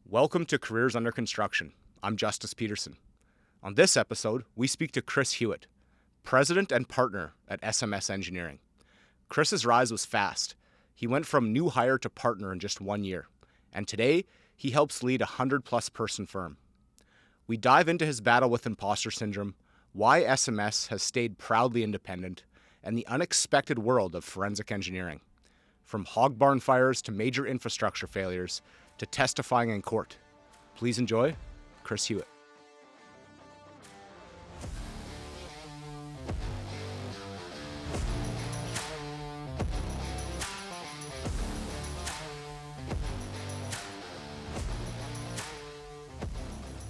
Welcome to Careers Under Construction. I'm Justice Peterson. On this episode, we speak to Chris Hewitt, President and Partner at SMS Engineering. Chris's rise was fast. He went from new hire to partner in just 1 year, and today he helps lead a 100-plus person firm. We dive into his battle with imposter syndrome, why SMS has stayed proudly independent, and the unexpected world of forensic engineering. From hog barn fires to major infrastructure failures to testifying in court. Please enjoy Chris Hewitt.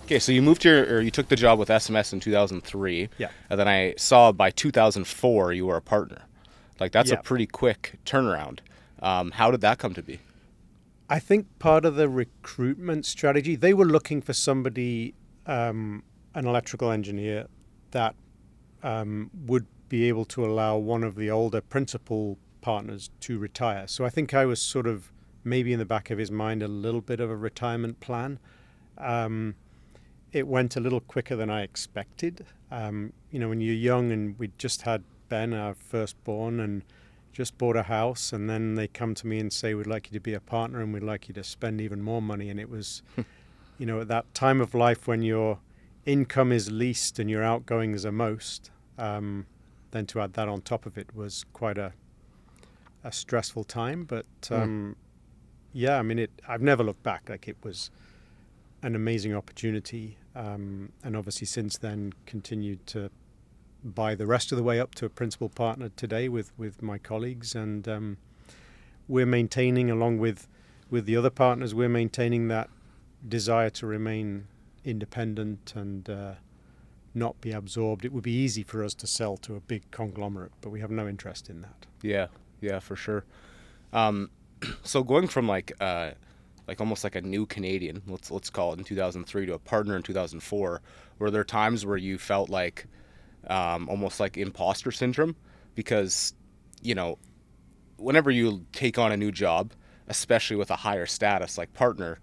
Okay, so you took the job with SMS in 2003. Yeah. And then I saw by 2004 you were a partner. Like, that's Yeah. a pretty quick turnaround. How did that come to be? I think part of the recruitment strategy, they were looking for somebody, an electrical engineer that would be able to allow one of the older principal partners to retire. So I think I was sort of maybe in the back of his mind a little bit of a retirement plan. It went a little quicker than I expected. When you're young, and we just had Ben, our firstborn, and just bought a house, and then they come to me and say, we'd like you to be a partner and we'd like you to spend even more money. And it was, at that time of life when your income is least and your outgoings are most, then to add that on top of it was quite a stressful time. But I've never looked back. Like, it was an amazing opportunity. And obviously since then continued to buy the rest of the way up to a principal partner today with my colleagues. And we're maintaining, along with the other partners, we're maintaining that desire to remain independent and not be absorbed. It would be easy for us to sell to a big conglomerate, but we have no interest in that. Yeah, for sure. So going from like almost like a new Canadian, let's call it, in 2003 to a partner in 2004, were there times where you felt like almost like imposter syndrome? Because, whenever you take on a new job, especially with a higher status like partner,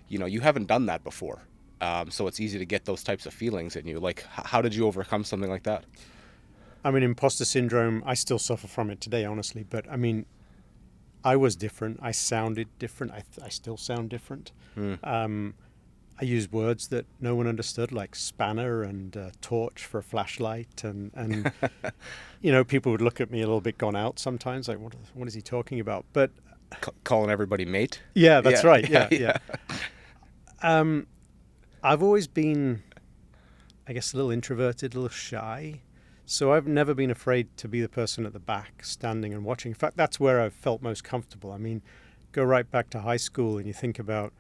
you haven't done that before. So it's easy to get those types of feelings in you. Like, how did you overcome something like that? I mean, imposter syndrome, I still suffer from it today, honestly. But I was different. I sounded different. I still sound different. I used words that no one understood, like spanner and torch for a flashlight. And people would look at me a little bit gone out sometimes, like, what is he talking about? But calling everybody mate? Yeah, that's right. Yeah. I've always been, I guess, a little introverted, a little shy. So I've never been afraid to be the person at the back, standing and watching. In fact, that's where I've felt most comfortable. I mean, go right back to high school and you think about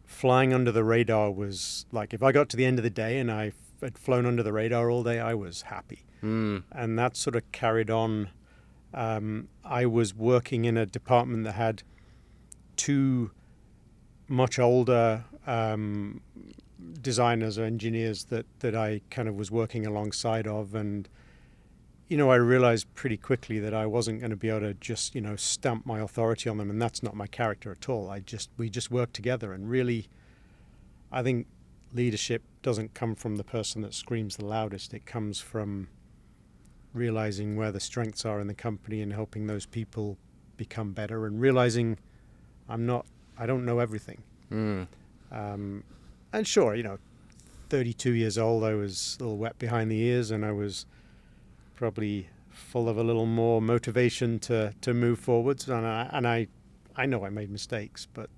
flying under the radar was like, if I got to the end of the day and I had flown under the radar all day, I was happy. And that sort of carried on. I was working in a department that had two much older designers or engineers that I kind of was working alongside of. And I realized pretty quickly that I wasn't going to be able to just, stamp my authority on them. And that's not my character at all. We just work together. And really, I think leadership doesn't come from the person that screams the loudest. It comes from realizing where the strengths are in the company and helping those people become better, and realizing I don't know everything. And sure, 32 years old, I was a little wet behind the ears, and I was probably full of a little more motivation to move forwards. And I know I made mistakes, but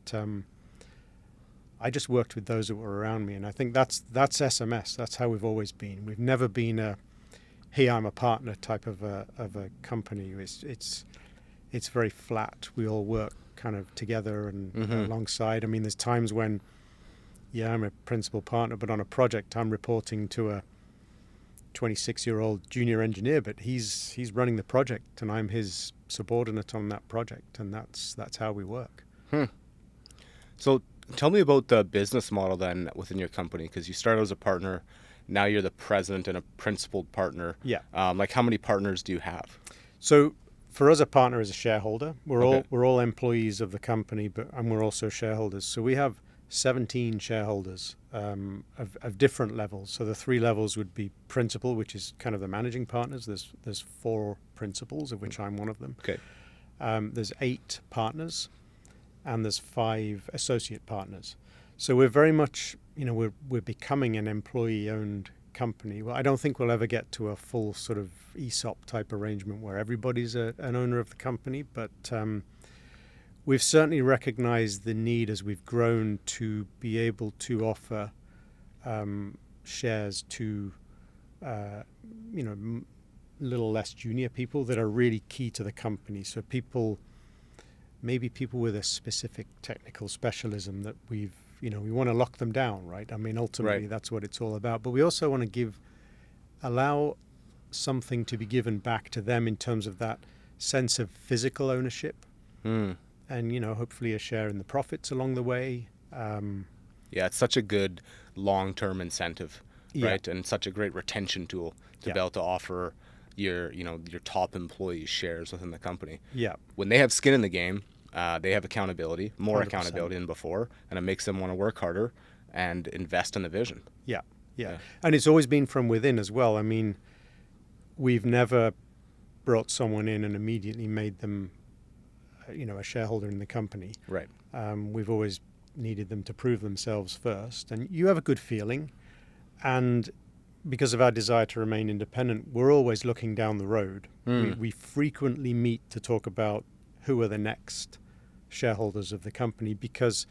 I just worked with those that were around me. And I think that's SMS. That's how we've always been. We've never been a, hey, I'm a partner type of a company. It's very flat. We all work kind of together and alongside. I mean, there's times when, I'm a principal partner, but on a project I'm reporting to a 26-year-old junior engineer, but he's running the project and I'm his subordinate on that project, and that's how we work. So tell me about the business model then within your company, because you started as a partner, now you're the president and a principal partner. Yeah. Like, how many partners do you have? So for us, a partner is a shareholder. We're all employees of the company, and we're also shareholders. So we have 17 shareholders of different levels. So the 3 levels would be principal, which is kind of the managing partners. There's 4 principals, of which I'm one of them. Okay. There's 8 partners, and there's 5 associate partners. So we're very much, we're becoming an employee-owned company. Well, I don't think we'll ever get to a full sort of ESOP type arrangement where everybody's an owner of the company, but we've certainly recognized the need as we've grown to be able to offer shares to, little less junior people that are really key to the company. So maybe people with a specific technical specialism that we want to lock them down, right? I mean, ultimately, That's what it's all about. But we also want to allow something to be given back to them in terms of that sense of physical ownership. And, hopefully a share in the profits along the way. Yeah, it's such a good long-term incentive, right? And such a great retention tool to be able to offer your top employees shares within the company. Yeah. When they have skin in the game, they have accountability, more 100%. Accountability than before, and it makes them want to work harder and invest in the vision. Yeah. And it's always been from within as well. I mean, we've never brought someone in and immediately made them, a shareholder in the company. Right. We've always needed them to prove themselves first. And you have a good feeling. And because of our desire to remain independent, we're always looking down the road. We frequently meet to talk about who are the next shareholders of the company, because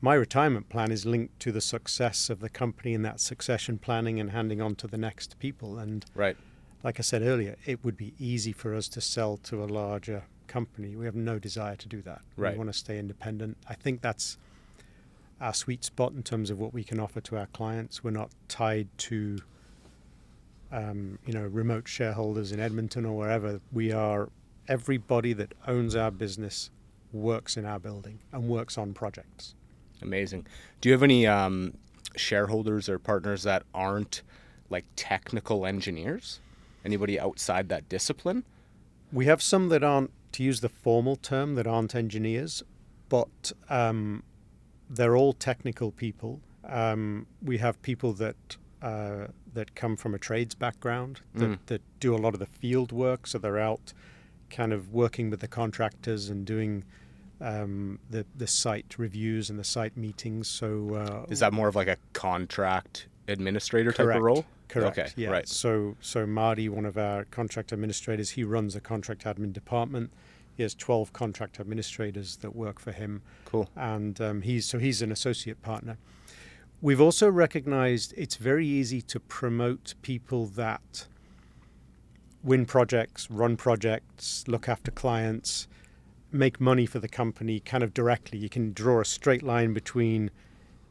my retirement plan is linked to the success of the company and that succession planning and handing on to the next people. And like I said earlier, it would be easy for us to sell to a larger company. We have no desire to do that. We want to stay independent. I think that's our sweet spot in terms of what we can offer to our clients. We're not tied to remote shareholders in Edmonton or wherever. Everybody that owns our business works in our building and works on projects. Amazing. Do you have any shareholders or partners that aren't like technical engineers? Anybody outside that discipline? We have some that aren't, to use the formal term, that aren't engineers, but they're all technical people. We have people that come from a trades background, that do a lot of the field work, so they're out kind of working with the contractors and doing the site reviews and the site meetings. So is that more of like a contract administrator type of role? Correct. Okay. Yeah. Right. So Marty, one of our contract administrators, he runs the contract admin department. He has 12 contract administrators that work for him. Cool. And he's an associate partner. We've also recognized it's very easy to promote people that win projects, run projects, look after clients, make money for the company kind of directly. You can draw a straight line between,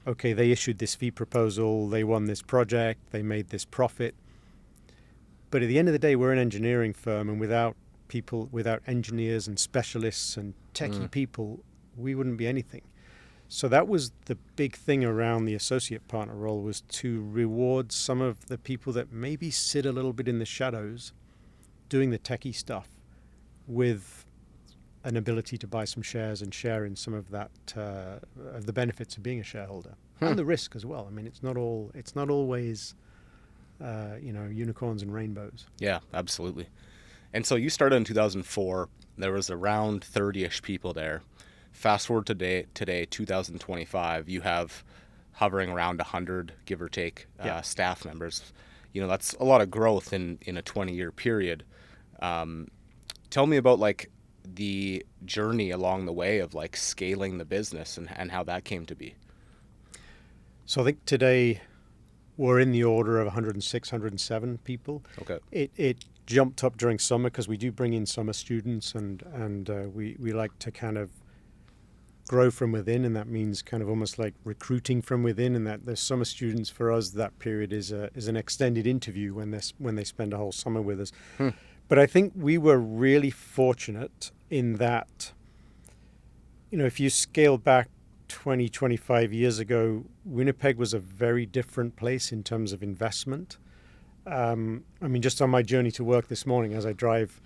okay, they issued this fee proposal, they won this project, they made this profit. But at the end of the day, we're an engineering firm, and without engineers and specialists and techie people, we wouldn't be anything. So that was the big thing around the associate partner role, was to reward some of the people that maybe sit a little bit in the shadows doing the techie stuff with an ability to buy some shares and share in some of that, of the benefits of being a shareholder and the risk as well. I mean, it's not always, unicorns and rainbows. Yeah, absolutely. And so you started in 2004. There was around 30-ish people there. Fast forward today, 2025, you have hovering around 100, give or take, staff members. That's a lot of growth in a 20-year period. Tell me about like the journey along the way of like scaling the business and how that came to be. So I think today we're in the order of 106, 107 people. Okay. It jumped up during summer because we do bring in summer students, and we like to kind of grow from within, and that means kind of almost like recruiting from within, and that the summer students for us, that period is an extended interview when they spend a whole summer with us. But I think we were really fortunate in that, if you scale back 20, 25 years ago, Winnipeg was a very different place in terms of investment. Just on my journey to work this morning, as I drive,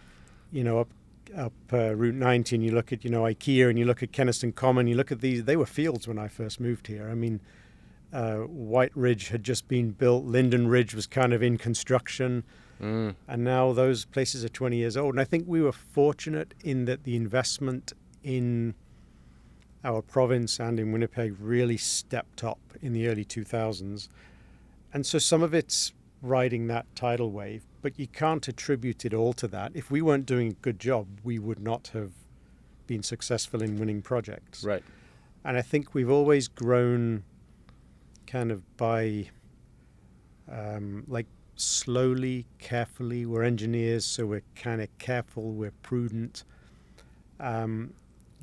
up up Route 90 and you look at, IKEA and you look at Kenniston Common, you look at these, they were fields when I first moved here. I mean, White Ridge had just been built, Linden Ridge was kind of in construction, and now those places are 20 years old. And I think we were fortunate in that the investment in our province and in Winnipeg really stepped up in the early 2000s. And so some of it's riding that tidal wave, but you can't attribute it all to that. If we weren't doing a good job, we would not have been successful in winning projects. Right. And I think we've always grown kind of by like slowly, carefully. We're engineers, so we're kind of careful, we're prudent.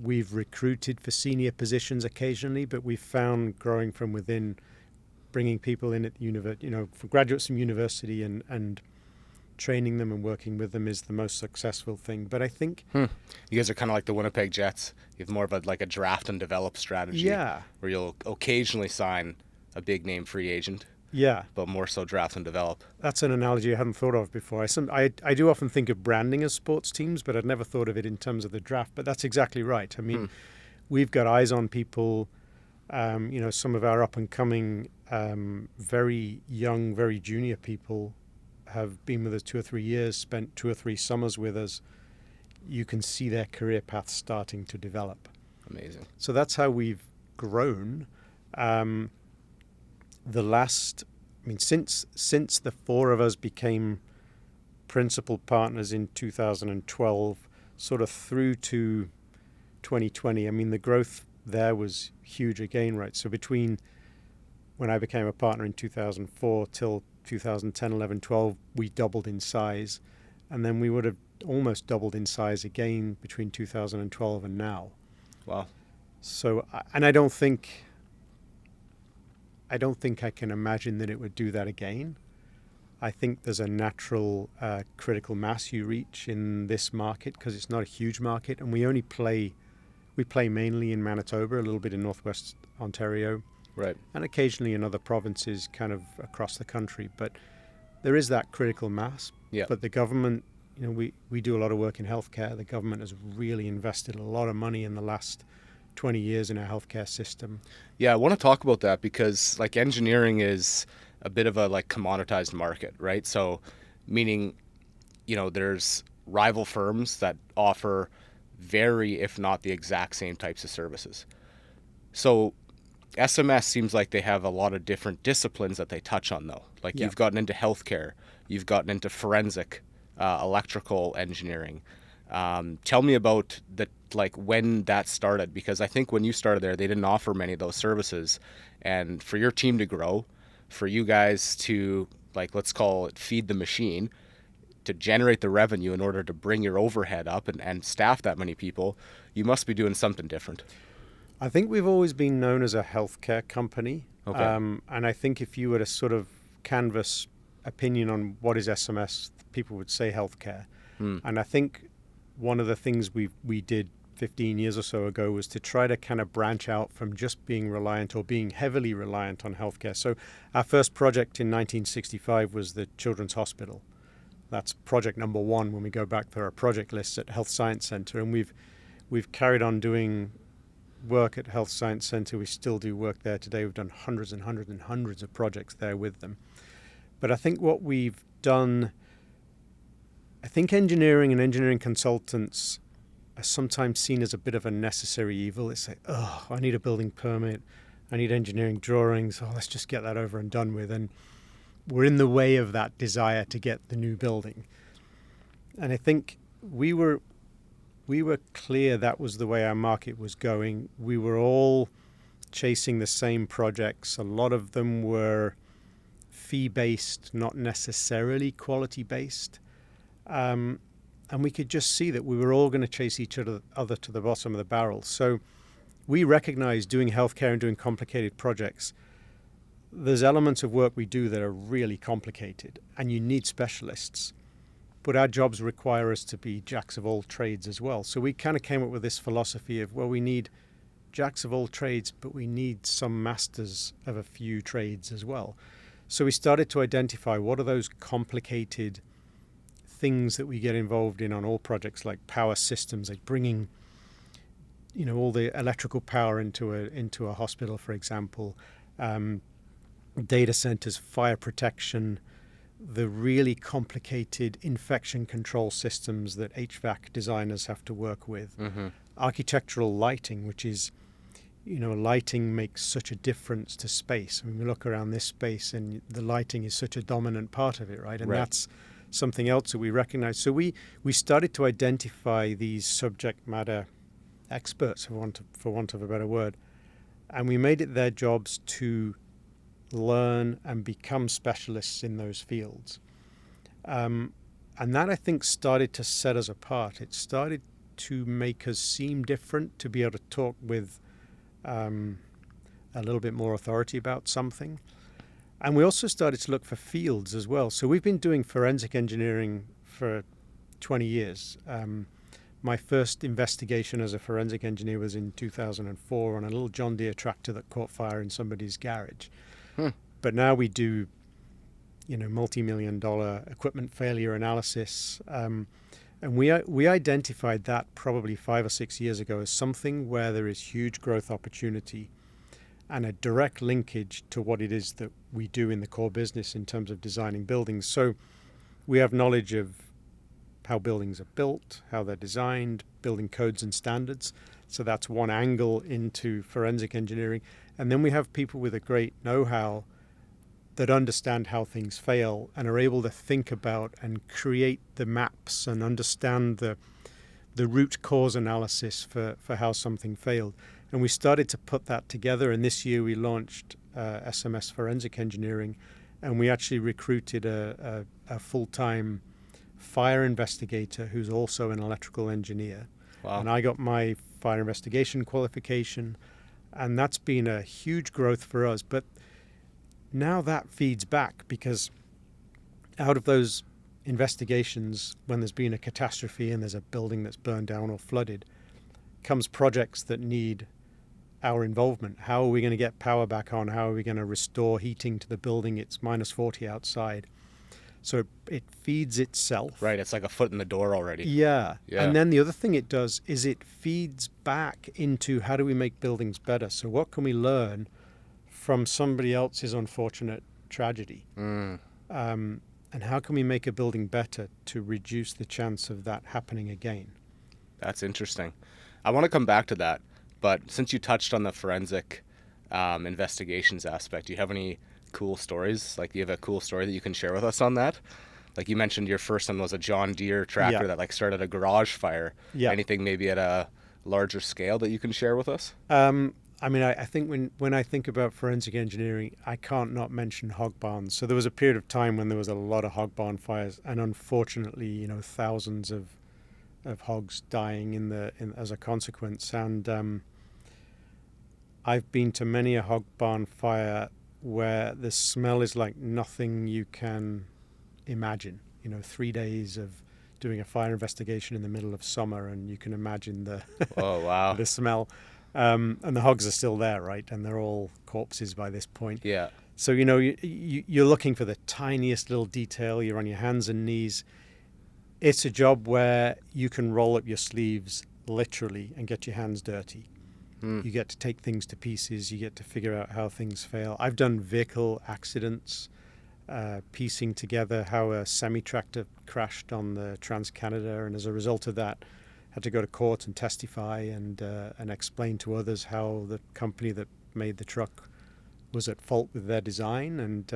We've recruited for senior positions occasionally, but we've found growing from within, bringing people in at the for graduates from university and training them and working with them is the most successful thing. But I think you guys are kind of like the Winnipeg Jets. You have more of a draft and develop strategy. Yeah. Where you'll occasionally sign a big name free agent. Yeah. But more so draft and develop. That's an analogy I hadn't thought of before. I do often think of branding as sports teams, but I'd never thought of it in terms of the draft. But that's exactly right. I mean, we've got eyes on people. Some of our up and coming, very young, very junior people have been with us 2 or 3 years, spent 2 or 3 summers with us. You can see their career paths starting to develop. Amazing. So that's how we've grown. Since the 4 of us became principal partners in 2012, sort of through to 2020, I mean, the growth there was huge again, right? So between when I became a partner in 2004 till 2010, 11, 12, we doubled in size. And then we would have almost doubled in size again between 2012 and now. Wow. So, and I don't think I can imagine that it would do that again. I think there's a natural critical mass you reach in this market because it's not a huge market, and we play mainly in Manitoba, a little bit in Northwest Ontario, right, and occasionally in other provinces kind of across the country. But there is that critical mass. Yeah. But the government, we do a lot of work in healthcare. The government has really invested a lot of money in the last 20 years in our healthcare system. Yeah, I want to talk about that because engineering is a bit of a commoditized market, right? So meaning, there's rival firms that offer very, if not the exact same types of services. So SMS seems like they have a lot of different disciplines that they touch on though. You've gotten into healthcare, you've gotten into forensic, electrical engineering. Tell me about when that started, because I think when you started there, they didn't offer many of those services. And for your team to grow, for you guys to let's call it feed the machine, to generate the revenue in order to bring your overhead up and staff that many people, you must be doing something different. I think we've always been known as a healthcare company. Okay. And I think if you were to sort of canvass opinion on what is SMS, people would say healthcare. And I think one of the things we did 15 years or so ago was to try to kind of branch out from just being reliant or being heavily reliant on healthcare. So our first project in 1965 was the Children's Hospital. That's project number 1 when we go back to our project lists at Health Science Centre. And we've carried on doing work at Health Science Centre. We still do work there today. We've done hundreds and hundreds and hundreds of projects there with them. But I think what we've done, I think engineering and engineering consultants are sometimes seen as a bit of a necessary evil. It's like, oh, I need a building permit. I need engineering drawings. Oh, let's just get that over and done with. And we're in the way of that desire to get the new building. And I think we were clear that was the way our market was going. We were all chasing the same projects. A lot of them were fee-based, not necessarily quality-based. And we could just see that we were all going to chase each other to the bottom of the barrel. So we recognize doing healthcare and doing complicated projects, there's elements of work we do that are really complicated, and you need specialists. But our jobs require us to be jacks of all trades as well. So we kind of came up with this philosophy of, well, we need jacks of all trades, but we need some masters of a few trades as well. So we started to identify what are those complicated things that we get involved in on all projects, like power systems, like bringing, all the electrical power into a hospital, for example, data centers, fire protection, the really complicated infection control systems that HVAC designers have to work with, architectural lighting, which is, lighting makes such a difference to space. I mean, we look around this space and the lighting is such a dominant part of it, right? And that's something else that we recognize. So we started to identify these subject matter experts, for want of a better word, and we made it their jobs to learn and become specialists in those fields. And that, I think, started to set us apart. It started to make us seem different, to be able to talk with a little bit more authority about something. And we also started to look for fields as well. So we've been doing forensic engineering for 20 years. My first investigation as a forensic engineer was in 2004 on a little John Deere tractor that caught fire in somebody's garage. But now we do, multi-million-dollar equipment failure analysis. And we identified that probably 5 or 6 years ago as something where there is huge growth opportunity and a direct linkage to what it is that we do in the core business in terms of designing buildings. So we have knowledge of how buildings are built, how they're designed, building codes and standards. So that's one angle into forensic engineering. And then we have people with a great know-how that understand how things fail and are able to think about and create the maps and understand the root cause analysis for how something failed. And we started to put that together. And this year we launched SMS Forensic Engineering, and we actually recruited a full-time fire investigator who's also an electrical engineer. Wow. And I got my fire investigation qualification, and that's been a huge growth for us. But now that feeds back, because out of those investigations, when there's been a catastrophe and there's a building that's burned down or flooded, comes projects that need our involvement. How are we going to get power back on? How are we going to restore heating to the building? It's minus 40 outside. So it feeds itself. Right, it's like a foot in the door already. Yeah. And then the other thing it does is it feeds back into how do we make buildings better? So what can we learn from somebody else's unfortunate tragedy? And how can we make a building better to reduce the chance of that happening again? That's interesting. I want to come back to that, but since you touched on the forensic investigations aspect, do you have any cool stories? Like, do you have a cool story that you can share with us on that? Like you mentioned, your first one was a John Deere tractor that started a garage fire. Anything maybe at a larger scale that you can share with us? I think when I think about forensic engineering, I can't not mention hog barns. So there was a period of time when there was a lot of hog barn fires, and unfortunately, thousands of hogs dying as a consequence. And I've been to many a hog barn fire where the smell is like nothing you can imagine. 3 days of doing a fire investigation in the middle of summer, and you can imagine the oh wow the smell. And the hogs are still there, right? And they're all corpses by this point. Yeah. So you're looking for the tiniest little detail. You're on your hands and knees. It's a job where you can roll up your sleeves literally and get your hands dirty. You get to take things to pieces. You get to figure out how things fail. I've done vehicle accidents, piecing together how a semi-tractor crashed on the Trans-Canada, and as a result of that, had to go to court and testify and explain to others how the company that made the truck was at fault with their design. And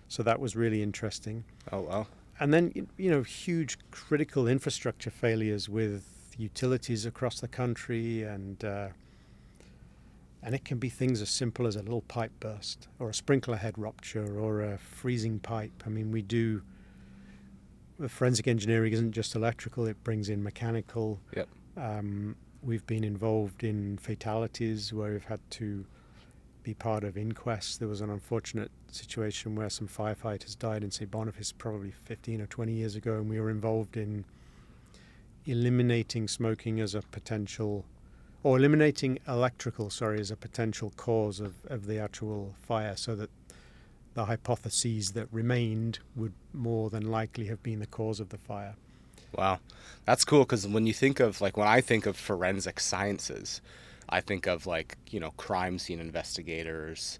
so that was really interesting. Oh, wow. And then, huge critical infrastructure failures with utilities across the country, and it can be things as simple as a little pipe burst or a sprinkler head rupture or a freezing pipe. I mean, forensic engineering isn't just electrical, it brings in mechanical. Yep. We've been involved in fatalities where we've had to be part of inquests. There was an unfortunate situation where some firefighters died in St. Boniface probably 15 or 20 years ago, and we were involved in eliminating smoking as a potential, or eliminating electrical, as a potential cause of the actual fire, so that the hypotheses that remained would more than likely have been the cause of the fire. Wow. That's cool, because when you think of, like, when I think of forensic sciences, I think of, like, crime scene investigators,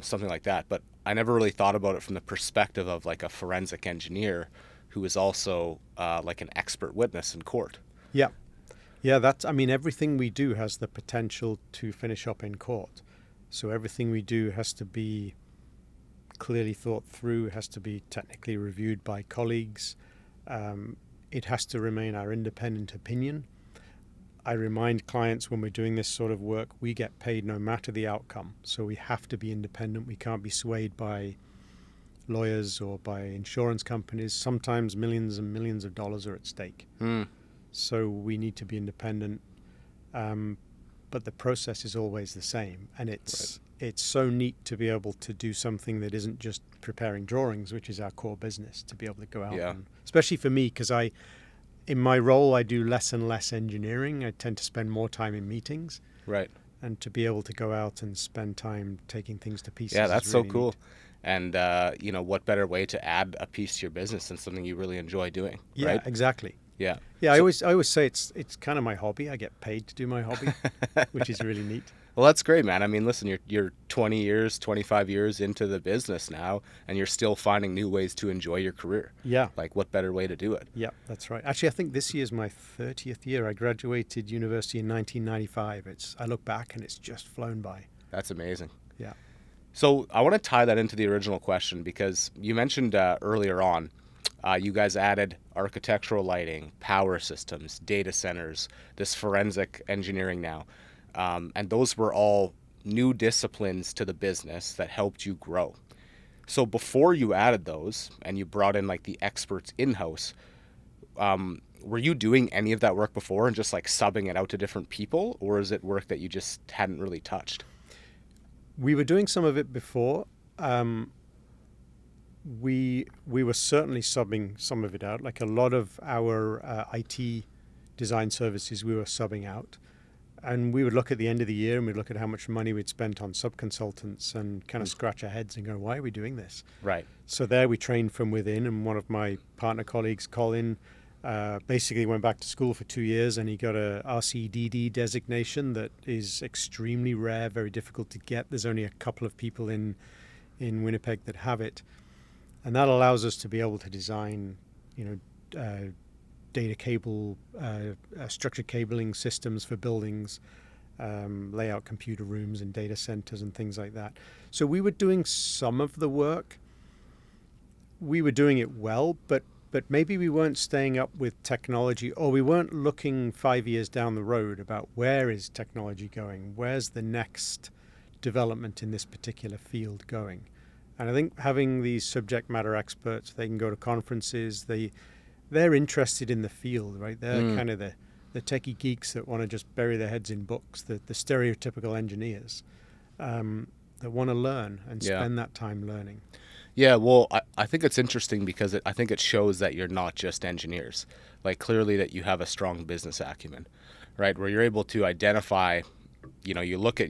something like that. But I never really thought about it from the perspective of, like, a forensic engineer who is also like an expert witness in court. Yeah. Everything we do has the potential to finish up in court. So everything we do has to be clearly thought through, has to be technically reviewed by colleagues. It has to remain our independent opinion. I remind clients when we're doing this sort of work, we get paid no matter the outcome. So we have to be independent. We can't be swayed by lawyers or by insurance companies. Sometimes millions and millions of dollars are at stake. So we need to be independent. But the process is always the same. And it's so neat to be able to do something that isn't just preparing drawings, which is our core business, to be able to go out. And, especially for me, because in my role, I do less and less engineering. I tend to spend more time in meetings. Right. And to be able to go out and spend time taking things to pieces. Yeah, that's is really so cool. neat. And, what better way to add a piece to your business than something you really enjoy doing, Yeah, right? exactly. Yeah. Yeah, I always say it's kind of my hobby. I get paid to do my hobby, which is really neat. Well, that's great, man. I mean, listen, you're 20 years, 25 years into the business now, and you're still finding new ways to enjoy your career. Yeah. Like, what better way to do it? Yeah, that's right. Actually, I think this year's my 30th year. I graduated university in 1995. I look back and it's just flown by. That's amazing. Yeah. So I want to tie that into the original question, because you mentioned earlier on, you guys added architectural lighting, power systems, data centers, this forensic engineering now. And those were all new disciplines to the business that helped you grow. So before you added those and you brought in, like, the experts in-house, were you doing any of that work before and just, like, subbing it out to different people? Or is it work that you just hadn't really touched? We were doing some of it before. We were certainly subbing some of it out. Like a lot of our IT design services we were subbing out. And we would look at the end of the year and we'd look at how much money we'd spent on sub-consultants and kind of scratch our heads and go, why are we doing this? Right. So there we trained from within, and one of my partner colleagues, Colin, basically went back to school for 2 years, and he got a RCDD designation that is extremely rare, very difficult to get. There's only a couple of people in Winnipeg that have it. And that allows us to be able to design, data cable, structured cabling systems for buildings, lay out computer rooms and data centers and things like that. So we were doing some of the work. We were doing it well, but maybe we weren't staying up with technology, or we weren't looking 5 years down the road about where is technology going, where's the next development in this particular field going. And I think having these subject matter experts, they can go to conferences, they're interested in the field, right? They're kind of the techie geeks that want to just bury their heads in books, the stereotypical engineers that want to learn and spend that time learning. Yeah, well, I think it's interesting because I think it shows that you're not just engineers. Like, clearly that you have a strong business acumen, right? Where you're able to identify, you look at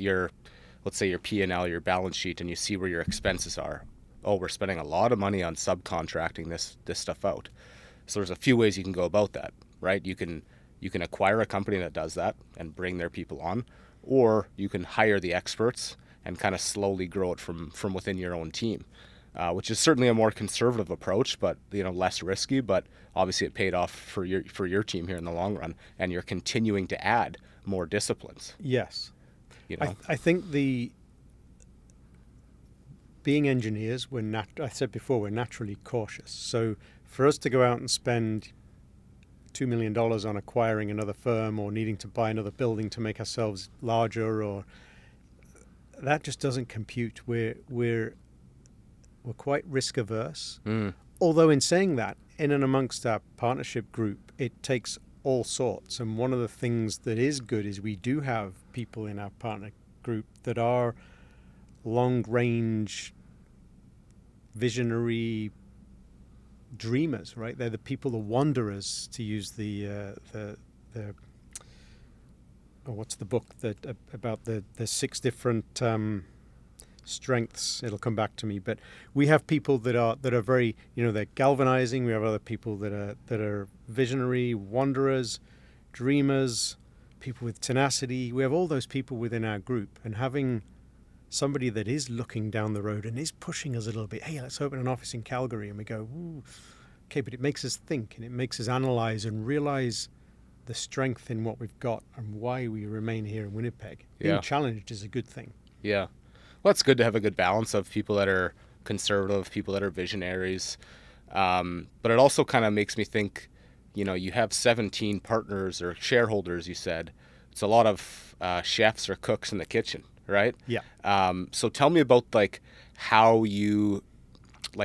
let's say your P&L, your balance sheet, and you see where your expenses are. Oh, we're spending a lot of money on subcontracting this stuff out. So there's a few ways you can go about that, right? You can acquire a company that does that and bring their people on, or you can hire the experts and kind of slowly grow it from within your own team, which is certainly a more conservative approach, but less risky. But obviously, it paid off for your team here in the long run, and you're continuing to add more disciplines. Yes, I think being engineers, I said before, we're naturally cautious. So for us to go out and spend $2 million on acquiring another firm or needing to buy another building to make ourselves larger, or that just doesn't compute. We're quite risk averse. Although in saying that, in and amongst our partnership group, it takes all sorts. And one of the things that is good is we do have people in our partner group that are long-range, visionary dreamers, right? They're the people, the wanderers, to use what's the book that about the 6 different strengths, it'll come back to me. But we have people that are very, they're galvanizing. We have other people that are visionary, wanderers, dreamers, people with tenacity. We have all those people within our group, and having somebody that is looking down the road and is pushing us a little bit. Hey, let's open an office in Calgary, and we go, ooh, okay, but it makes us think and it makes us analyze and realize the strength in what we've got and why we remain here in Winnipeg. Being challenged is a good thing. Yeah. Well, it's good to have a good balance of people that are conservative, people that are visionaries. But it also kind of makes me think, you have 17 partners or shareholders, you said. It's a lot of chefs or cooks in the kitchen, right? Yeah. So tell me about how you,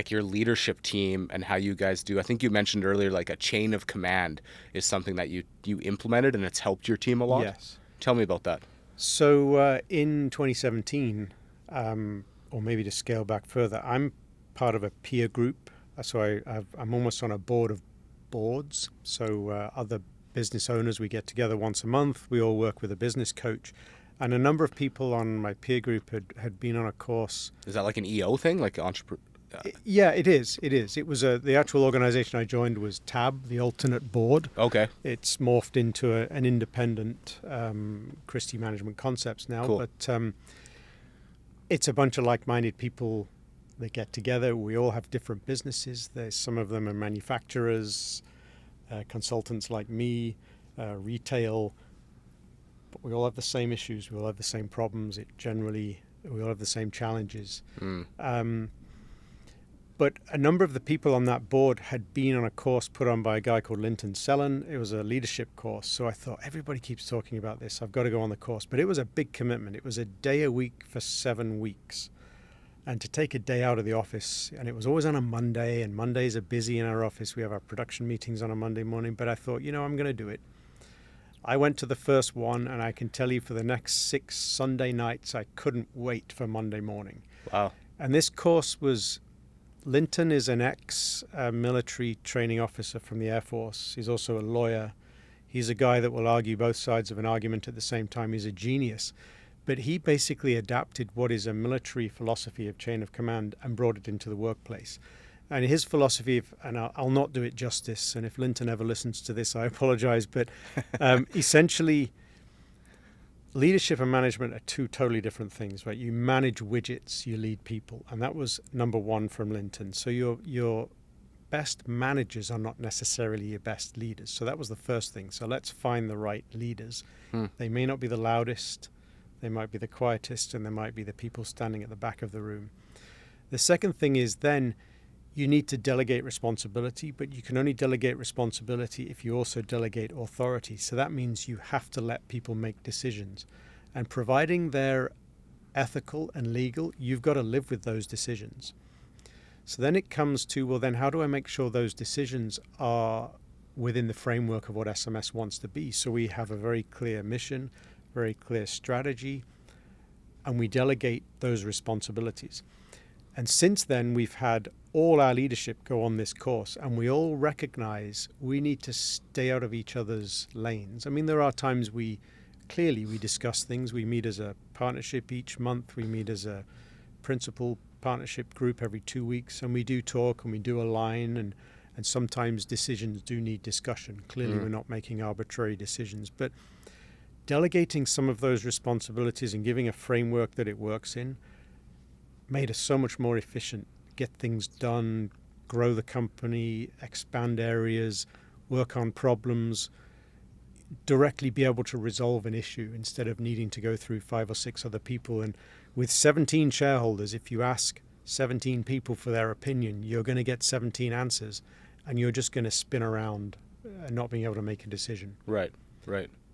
your leadership team and how you guys do. I think you mentioned earlier, a chain of command is something that you implemented and it's helped your team a lot. Yes. Tell me about that. So in 2017, or maybe to scale back further, I'm part of a peer group. So I'm almost on a board of boards. So other business owners, we get together once a month. We all work with a business coach. And a number of people on my peer group had been on a course. Is that like an EO thing, like entrepreneur? Yeah, it is. It was the actual organization I joined was TAB, the alternate board. Okay. It's morphed into an independent Christie Management Concepts now. Cool. But it's a bunch of like-minded people that get together. We all have different businesses. Some of them are manufacturers, consultants like me, retail. But we all have the same issues. We all have the same problems. We all have the same challenges. But a number of the people on that board had been on a course put on by a guy called Linton Sellen. It was a leadership course. So I thought, everybody keeps talking about this. I've got to go on the course. But it was a big commitment. It was a day a week for 7 weeks. And to take a day out of the office, and it was always on a Monday, and Mondays are busy in our office. We have our production meetings on a Monday morning. But I thought, I'm going to do it. I went to the first one, and I can tell you for the next 6 Sunday nights, I couldn't wait for Monday morning. Wow. And this course was... Linton is an ex-military training officer from the Air Force. He's also a lawyer. He's a guy that will argue both sides of an argument at the same time. He's a genius. But he basically adapted what is a military philosophy of chain of command and brought it into the workplace. And his philosophy, and I'll not do it justice, and if Linton ever listens to this, I apologize, but essentially... leadership and management are two totally different things, right? You manage widgets, you lead people. And that was number one from Linton. So your best managers are not necessarily your best leaders. So that was the first thing. So let's find the right leaders. They may not be the loudest, they might be the quietest, and they might be the people standing at the back of the room. The second thing is then you need to delegate responsibility, but you can only delegate responsibility if you also delegate authority. So that means you have to let people make decisions. And providing they're ethical and legal, you've got to live with those decisions. So then it comes to, well, then how do I make sure those decisions are within the framework of what SMS wants to be? So we have a very clear mission, very clear strategy, and we delegate those responsibilities. And since then, we've had all our leadership go on this course, and we all recognize we need to stay out of each other's lanes. I mean, there are times we discuss things. We meet as a partnership each month. We meet as a principal partnership group every 2 weeks, and we do talk and we do align, and sometimes decisions do need discussion. Clearly, we're not making arbitrary decisions, but delegating some of those responsibilities and giving a framework that it works in made us so much more efficient, get things done, grow the company, expand areas, work on problems, directly be able to resolve an issue instead of needing to go through 5 or 6 other people. And with 17 shareholders, if you ask 17 people for their opinion, you're going to get 17 answers, and you're just going to spin around and not being able to make a decision. Right.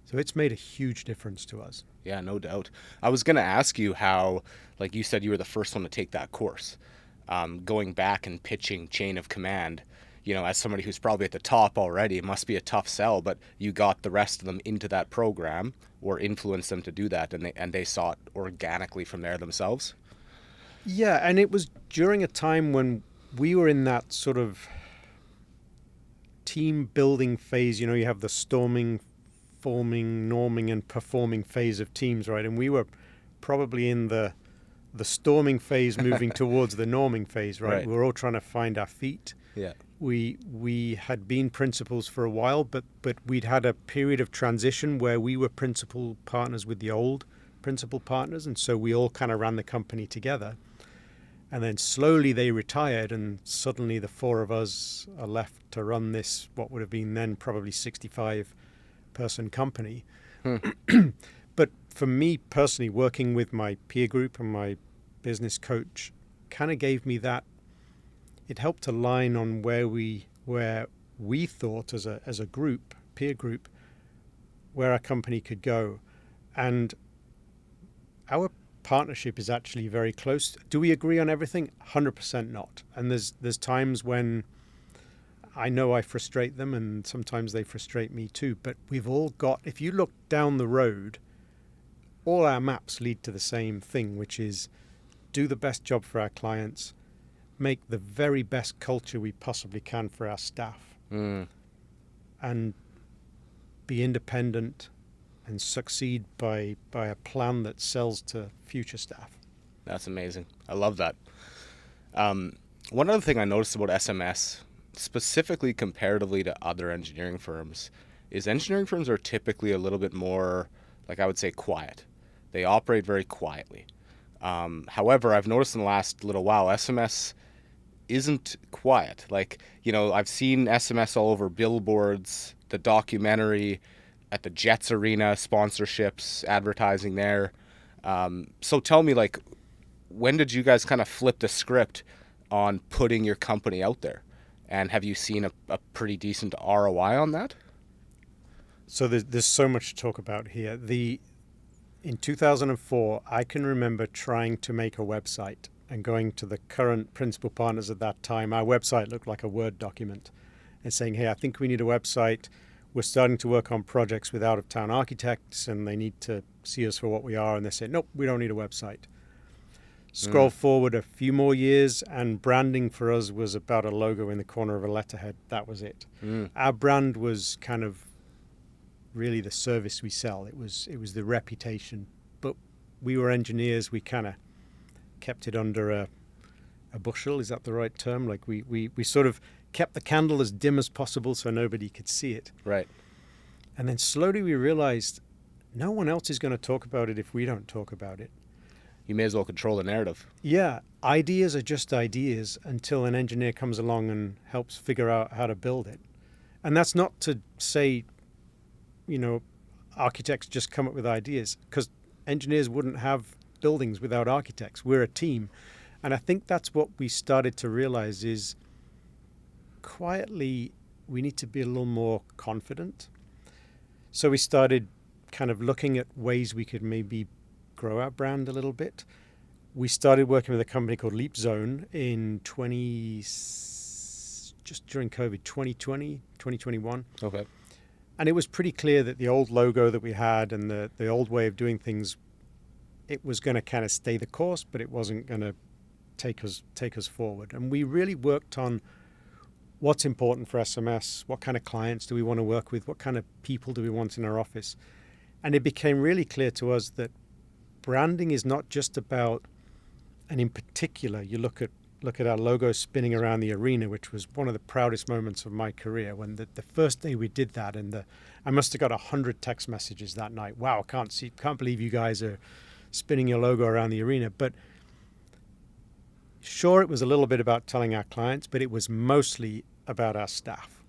So it's made a huge difference to us. Yeah, no doubt. I was going to ask you how, like you said, you were the first one to take that course. Going back and pitching chain of command, as somebody who's probably at the top already, it must be a tough sell, but you got the rest of them into that program or influenced them to do that, and they saw it organically from there themselves. Yeah, and it was during a time when we were in that sort of team building phase. You have the storming, forming, norming, and performing phase of teams, right? And we were probably in the the storming phase moving towards the norming phase, right? We're all trying to find our feet. Yeah. We had been principals for a while, but we'd had a period of transition where we were principal partners with the old principal partners, and so we all kind of ran the company together. And then slowly they retired, and suddenly the four of us are left to run this, what would have been then probably 65-person company. But for me personally, working with my peer group and my business coach kind of gave me that. It helped align on where we thought as a group, peer group, where our company could go. And our partnership is actually very close. Do we agree on everything? 100% not. And there's times when I know I frustrate them, and sometimes they frustrate me too. But we've all got, if you look down the road, all our maps lead to the same thing, which is do the best job for our clients, make the very best culture we possibly can for our staff, and be independent and succeed by a plan that sells to future staff. That's amazing. I love that. One other thing I noticed about SMS, specifically comparatively to other engineering firms, is engineering firms are typically a little bit more, like I would say, quiet. They operate very quietly. However, I've noticed in the last little while, SMS isn't quiet. Like, I've seen SMS all over billboards, the documentary, at the Jets Arena, sponsorships, advertising there. So tell me, like, when did you guys kind of flip the script on putting your company out there? And have you seen a pretty decent ROI on that? So there's so much to talk about here. In 2004, I can remember trying to make a website and going to the current principal partners at that time. Our website looked like a Word document, and saying, hey, I think we need a website. We're starting to work on projects with out-of-town architects, and they need to see us for what we are. And they say, nope, we don't need a website. Scroll forward a few more years, and branding for us was about a logo in the corner of a letterhead. That was it. Our brand was kind of really the service we sell. It was the reputation. But we were engineers. We kind of kept it under a bushel. Is that the right term? Like we sort of kept the candle as dim as possible so nobody could see it. Right. And then slowly we realized no one else is going to talk about it if we don't talk about it. You may as well control the narrative. Yeah. Ideas are just ideas until an engineer comes along and helps figure out how to build it. And that's not to say, architects just come up with ideas, because engineers wouldn't have buildings without architects. We're a team. And I think that's what we started to realize is quietly we need to be a little more confident. So we started kind of looking at ways we could maybe grow our brand a little bit. We started working with a company called Leap Zone in just during COVID, 2020, 2021. Okay. And it was pretty clear that the old logo that we had and the old way of doing things, it was going to kind of stay the course, but it wasn't going to take us forward. And we really worked on what's important for SMS, what kind of clients do we want to work with, what kind of people do we want in our office. And it became really clear to us that branding is not just about, and in particular, you look at our logo spinning around the arena, which was one of the proudest moments of my career, when the first day we did that, and I must have got 100 text messages that night. Wow, can't believe you guys are spinning your logo around the arena. But sure, it was a little bit about telling our clients, but it was mostly about our staff.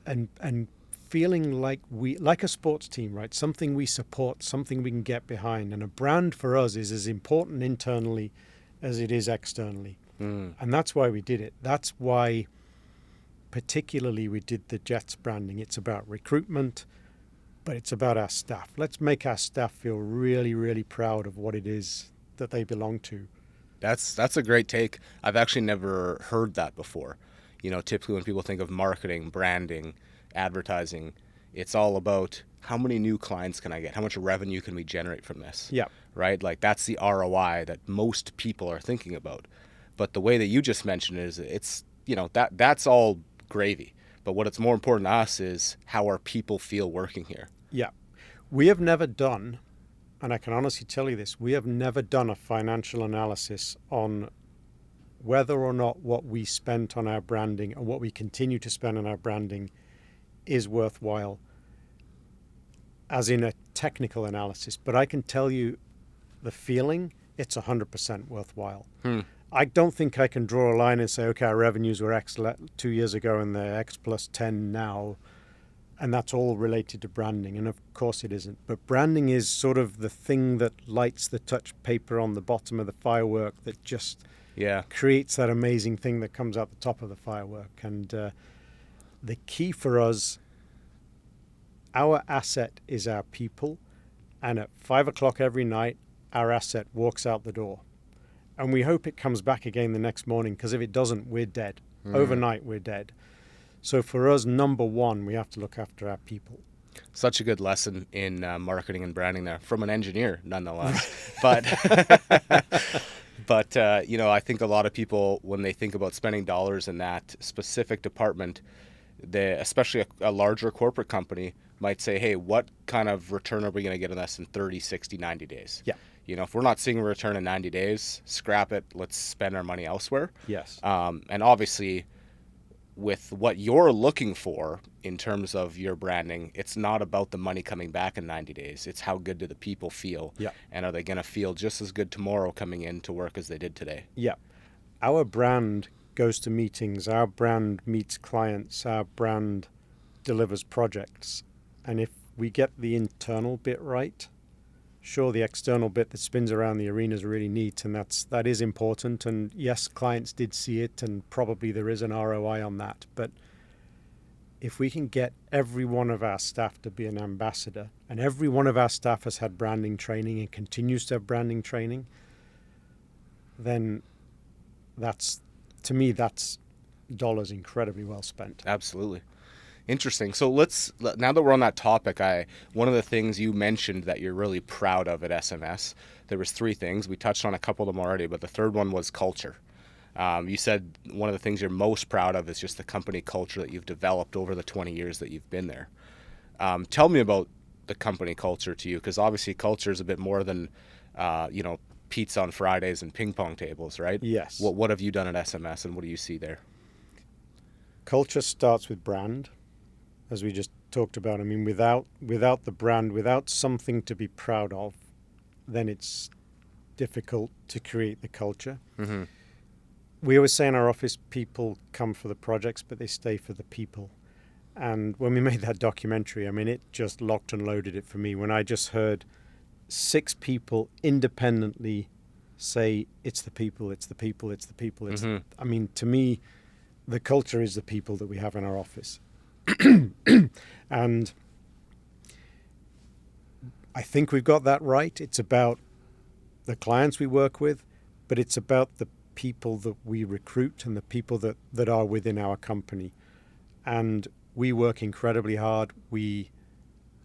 And feeling like a sports team, right? Something we support, something we can get behind. And a brand for us is as important internally as it is externally. And that's why we did it. That's why particularly we did the Jets branding. It's about recruitment, but it's about our staff. Let's make our staff feel really, really proud of what it is that they belong to. That's a great take. I've actually never heard that before. Typically when people think of marketing, branding, advertising, it's all about how many new clients can I get? How much revenue can we generate from this? Yeah. Right? Like that's the ROI that most people are thinking about. But the way that you just mentioned is it's, that's all gravy. But what's more important to us is how our people feel working here. Yeah. We have never done and I can honestly tell you this, we have never done a financial analysis on whether or not what we spent on our branding and what we continue to spend on our branding is worthwhile, as in a technical analysis. But I can tell you the feeling, it's 100% worthwhile. I don't think I can draw a line and say, okay, our revenues were X 2 years ago and they're X plus 10 now, and that's all related to branding. And of course it isn't. But branding is sort of the thing that lights the touch paper on the bottom of the firework that just creates that amazing thing that comes out the top of the firework. And the key for us, our asset is our people. And at 5 o'clock every night, our asset walks out the door. And we hope it comes back again the next morning, because if it doesn't, we're dead. Overnight, we're dead. So for us, number one, we have to look after our people. Such a good lesson in marketing and branding there, from an engineer, nonetheless. But, I think a lot of people, when they think about spending dollars in that specific department, especially a larger corporate company, might say, hey, what kind of return are we going to get on this in 30, 60, 90 days? Yeah. If we're not seeing a return in 90 days, scrap it. Let's spend our money elsewhere. Yes. And obviously, with what you're looking for in terms of your branding, it's not about the money coming back in 90 days. It's how good do the people feel? Yeah. And are they going to feel just as good tomorrow coming in to work as they did today? Yeah. Our brand goes to meetings. Our brand meets clients. Our brand delivers projects. And if we get the internal bit right, sure, the external bit that spins around the arena is really neat, and that is important. And yes, clients did see it, and probably there is an ROI on that. But if we can get every one of our staff to be an ambassador, and every one of our staff has had branding training and continues to have branding training, then to me, that's dollars incredibly well spent. Absolutely. Interesting. So now that we're on that topic, one of the things you mentioned that you're really proud of at SMS, there was 3 things. We touched on a couple of them already, but the third one was culture. You said one of the things you're most proud of is just the company culture that you've developed over the 20 years that you've been there. Tell me about the company culture to you, because obviously culture is a bit more than, pizza on Fridays and ping pong tables, right? Yes. What have you done at SMS, and what do you see there? Culture starts with brand, as we just talked about. I mean, without the brand, without something to be proud of, then it's difficult to create the culture. Mm-hmm. We always say in our office, people come for the projects, but they stay for the people. And when we made that documentary, I mean, it just locked and loaded it for me. When I just heard 6 people independently say, it's the people, it's the people, it's the people. I mean, to me, the culture is the people that we have in our office. And I think we've got that right. It's about the clients we work with, but it's about the people that we recruit and the people that are within our company. And we work incredibly hard.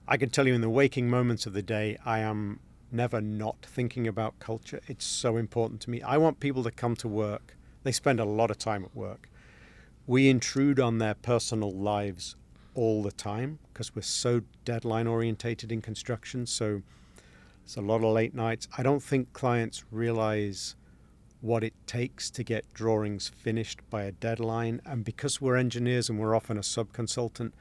I can tell you, in the waking moments of the day, I am never not thinking about culture. It's so important to me. I want people to come to work. They spend a lot of time at work. We intrude on their personal lives all the time because we're so deadline orientated in construction. So it's a lot of late nights. I don't think clients realize what it takes to get drawings finished by a deadline. And because we're engineers and we're often a subconsultant,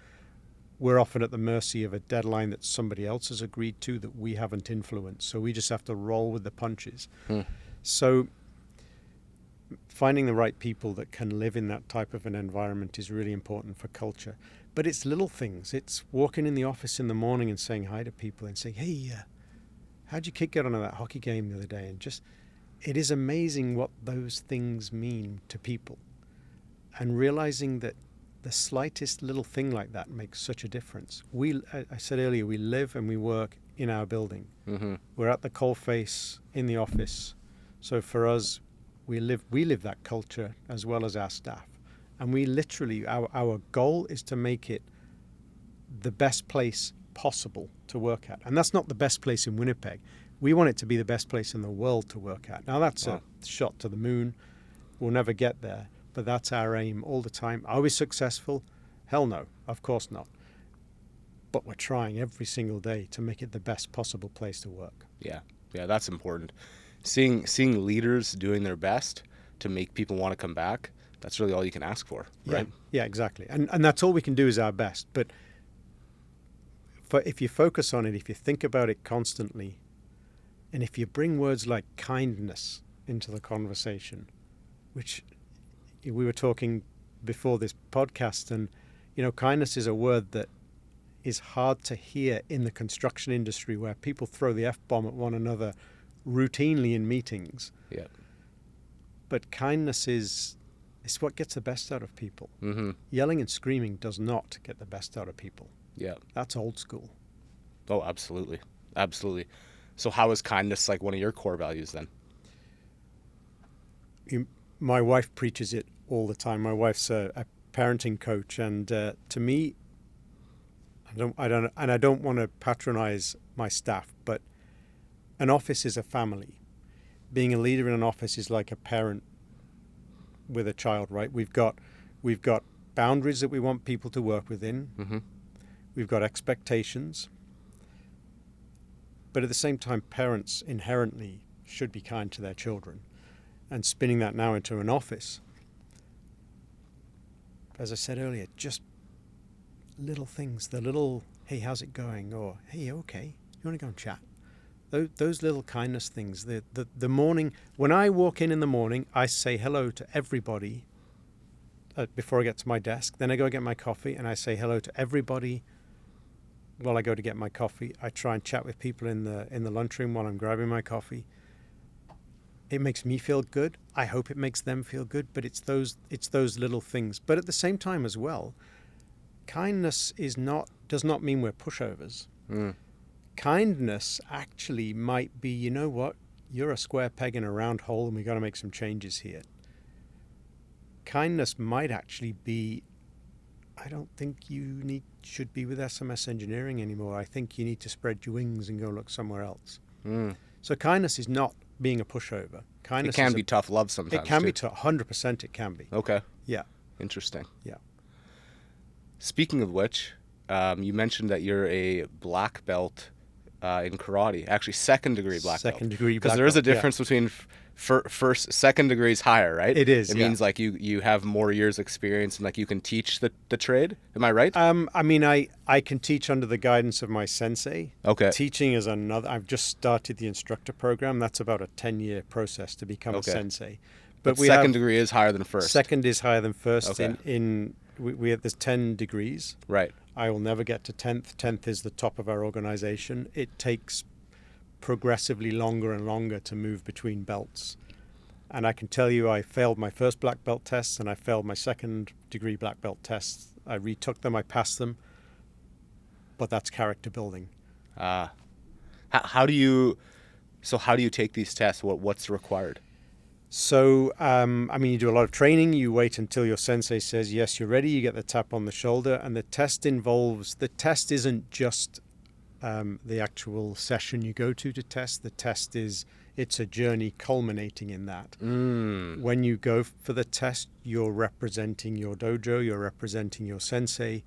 we're often at the mercy of a deadline that somebody else has agreed to that we haven't influenced. So we just have to roll with the punches. So finding the right people that can live in that type of an environment is really important for culture. But it's little things. It's walking in the office in the morning and saying hi to people and saying, hey, how'd your kid get on that hockey game the other day? And just, it is amazing what those things mean to people. And realizing that the slightest little thing like that makes such a difference. I said earlier, we live and we work in our building. Mm-hmm. We're at the coalface in the office. So for us, we live that culture as well as our staff. And we literally, our goal is to make it the best place possible to work at. And that's not the best place in Winnipeg. We want it to be the best place in the world to work at. Now that's a shot to the moon. We'll never get there. But that's our aim all the time. Are we successful? Hell no, of course not. but we're trying every single day to make it the best possible place to work. Yeah, that's important. Seeing leaders doing their best to make people want to come back, that's really all you can ask for, right? Yeah, exactly. And that's all we can do is our best. But if you focus on it, if you think about it constantly, and if you bring words like kindness into the conversation, which we were talking before this podcast, and kindness is a word that is hard to hear in the construction industry, where people throw the F-bomb at one another routinely in meetings. Yeah. But kindness is what gets the best out of people. Mm-hmm. Yelling and screaming does not get the best out of people. Yeah. That's old school. Oh, absolutely. Absolutely. So how is kindness like one of your core values then? My wife preaches it all the time. My wife's a parenting coach, and to me, I don't want to patronize my staff, but an office is a family. Being a leader in an office is like a parent with a child, right? We've got boundaries that we want people to work within. Mm-hmm. We've got expectations. But at the same time, parents inherently should be kind to their children. And spinning that now into an office, as I said earlier, just little things, the little, hey, how's it going? Or, hey, okay, you want to go and chat? Those little kindness things. The morning, when I walk in the morning, I say hello to everybody before I get to my desk. Then I go get my coffee, and I say hello to everybody while I go to get my coffee. I try and chat with people in the lunchroom while I'm grabbing my coffee. It makes me feel good. I hope it makes them feel good, but it's those little things. But at the same time as well, kindness does not mean we're pushovers. Mm. Kindness actually might be, you know what, you're a square peg in a round hole and we got to make some changes here. Kindness might actually be, I don't think you should be with SMS Engineering anymore. I think you need to spread your wings and go look somewhere else. Mm. So kindness is not being a pushover. Kindness it can be tough love sometimes. It can too. be tough. 100% it can be. Okay. Yeah. Interesting. Yeah. Speaking of which, you mentioned that you're a black belt in karate. Actually, second degree black belt. Second degree black belt. Because there is a difference between second degree is higher, right? It is. It means like you have more years experience and like you can teach the trade. Am I right? I mean, I can teach under the guidance of my sensei. Okay. Teaching is another. I've just started the instructor program. That's about a 10-year process to become a sensei. But second degree is higher than first. Second is higher than first. Okay. We have there's 10 degrees. Right. I will never get to 10th. 10th is the top of our organization. It takes progressively longer and longer to move between belts. And I can tell you I failed my first black belt tests and I failed my second degree black belt tests. I retook them, I passed them, but that's character building. How do you take these tests? What's required? So, you do a lot of training. You wait until your sensei says, yes, you're ready. You get the tap on the shoulder. And the test isn't just the actual session you go to test. The test it's a journey culminating in that. Mm. When you go for the test, you're representing your dojo, you're representing your sensei,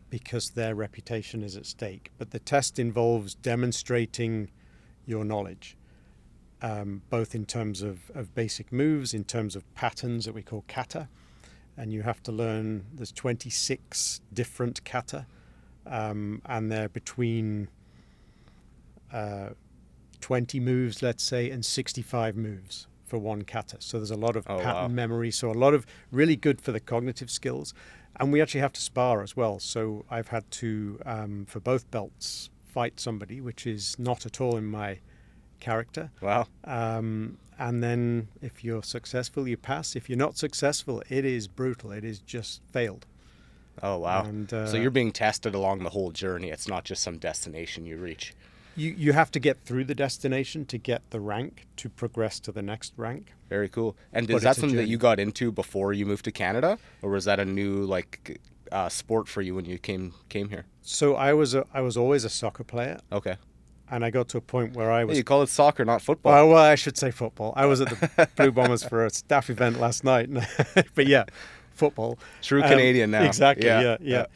because their reputation is at stake. But the test involves demonstrating your knowledge. Both in terms of basic moves, in terms of patterns that we call kata. And you have to learn, there's 26 different kata, and they're between 20 moves, let's say, and 65 moves for one kata. So there's a lot of pattern memory, so a lot of really good for the cognitive skills. And we actually have to spar as well. So I've had to, for both belts, fight somebody, which is not at all in my character. Wow. And then if you're successful, you pass. If you're not successful, it is brutal. It is just failed. Oh, wow. And, so you're being tested along the whole journey. It's not just some destination you reach. You have to get through the destination to get the rank, to progress to the next rank. Very cool. And is that something that you got into before you moved to Canada? Or was that a new sport for you when you came here? So I was always a soccer player. Okay. And I got to a point where I was... Hey, you call it soccer, not football. Well, I should say football. I was at the Blue Bombers for a staff event last night. But yeah, football. True Canadian now. Exactly, yeah.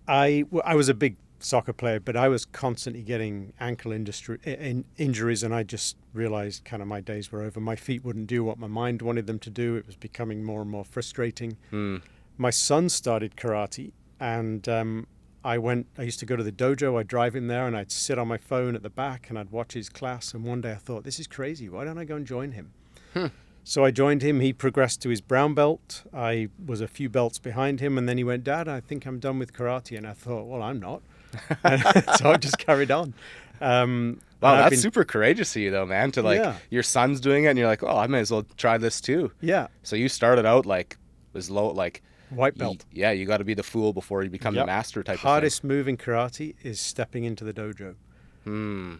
I was a big soccer player, but I was constantly getting ankle injuries, and I just realized kind of my days were over. My feet wouldn't do what my mind wanted them to do. It was becoming more and more frustrating. My son started karate, and I used to go to the dojo. I'd drive him there, and I'd sit on my phone at the back, and I'd watch his class. And one day I thought, this is crazy. Why don't I go and join him? So I joined him. He progressed to his brown belt. I was a few belts behind him, and then he went, Dad, I think I'm done with karate. And I thought, well, I'm not. So I just carried on. Wow, that's super courageous of you, though, man. To your son's doing it, and you're like, oh, I may as well try this too. Yeah. So you started out as low, white belt. You got to be the fool before you become the master type. Hardest move in karate is stepping into the dojo,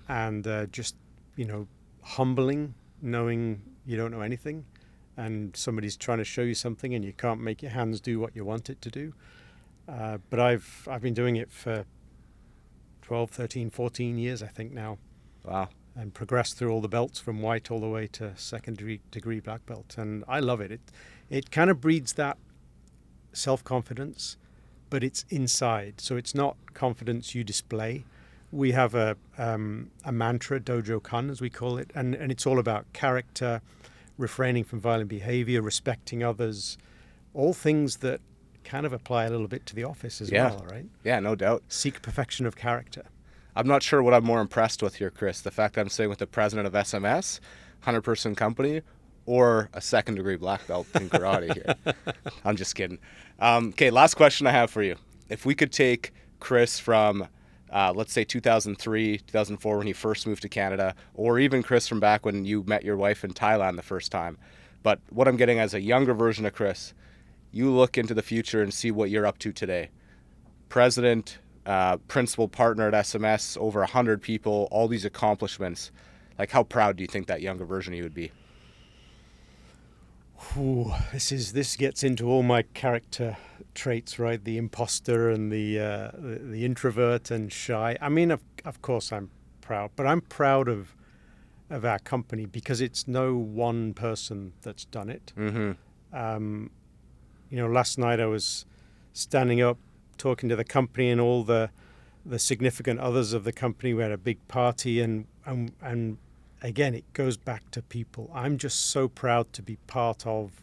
and just humbling, knowing you don't know anything, and somebody's trying to show you something, and you can't make your hands do what you want it to do. But I've been doing it for 12, 13, 14 years, I think now. Wow. And progressed through all the belts from white all the way to second degree black belt. And I love it. It kind of breeds that self-confidence, but it's inside. So it's not confidence you display. We have a mantra, Dojo Kan, as we call it, and it's all about character, refraining from violent behavior, respecting others, all things that kind of apply a little bit to the office as well, right? Yeah, no doubt. Seek perfection of character. I'm not sure what I'm more impressed with here, Chris. The fact that I'm sitting with the president of SMS, 100-person company, or a second-degree black belt in karate here. I'm just kidding. Okay, last question I have for you. If we could take Chris from, let's say 2003, 2004 when he first moved to Canada, or even Chris from back when you met your wife in Thailand the first time. But what I'm getting as a younger version of Chris, you look into the future and see what you're up to today. President, principal partner at SMS, over 100 people, all these accomplishments. Like, how proud do you think that younger version of you would be? Ooh, this gets into all my character traits, right? The imposter and the introvert and shy. I mean, of course I'm proud, but I'm proud of our company because it's no one person that's done it. Last night I was standing up talking to the company and all the significant others of the company. We had a big party, and again, it goes back to people. I'm just so proud to be part of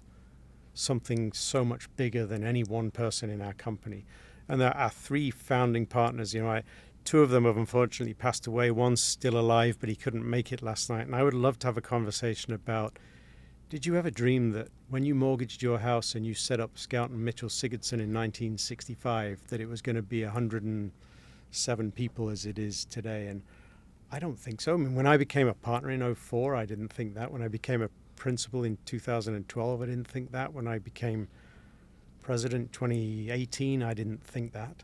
something so much bigger than any one person in our company. And there are 3 founding partners. 2 of them have unfortunately passed away. One's still alive, but he couldn't make it last night. And I would love to have a conversation about, did you ever dream that when you mortgaged your house and you set up Scout and Mitchell Sigurdsson in 1965, that it was going to be 107 people as it is today? And I don't think so. I mean, when I became a partner in 2004, I didn't think that. When I became a principal in 2012, I didn't think that. When I became president 2018, I didn't think that.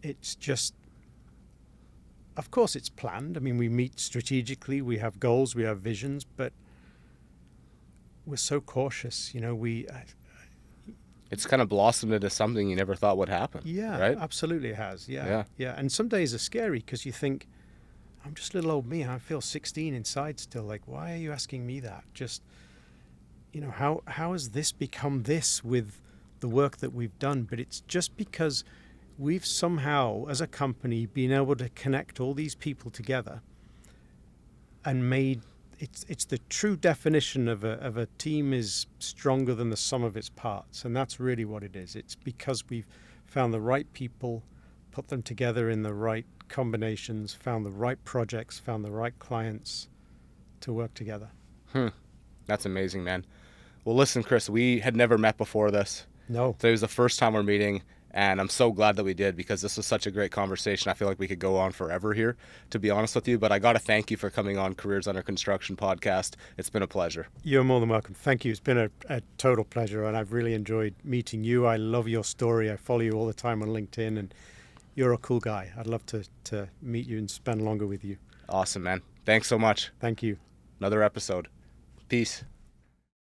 It's just, of course it's planned. I mean, we meet strategically, we have goals, we have visions, but we're so cautious, It's kind of blossomed into something you never thought would happen. Yeah, right? Absolutely it has. Yeah. And some days are scary because you think, I'm just little old me. I feel 16 inside still. Like, why are you asking me that? Just, how has this become this with the work that we've done? But it's just because we've somehow, as a company, been able to connect all these people together and made it's the true definition of a team is stronger than the sum of its parts. And that's really what it is. It's because we've found the right people, put them together in the right combinations, found the right projects, found the right clients to work together. That's amazing, man. Well, listen, Chris, we had never met before this. No. Today was the first time we're meeting, and I'm so glad that we did because this was such a great conversation. I feel like we could go on forever here, to be honest with you, but I got to thank you for coming on Careers Under Construction podcast. It's been a pleasure. You're more than welcome. Thank you. It's been a total pleasure, and I've really enjoyed meeting you. I love your story. I follow you all the time on LinkedIn, and you're a cool guy. I'd love to meet you and spend longer with you. Awesome, man. Thanks so much. Thank you. Another episode. Peace.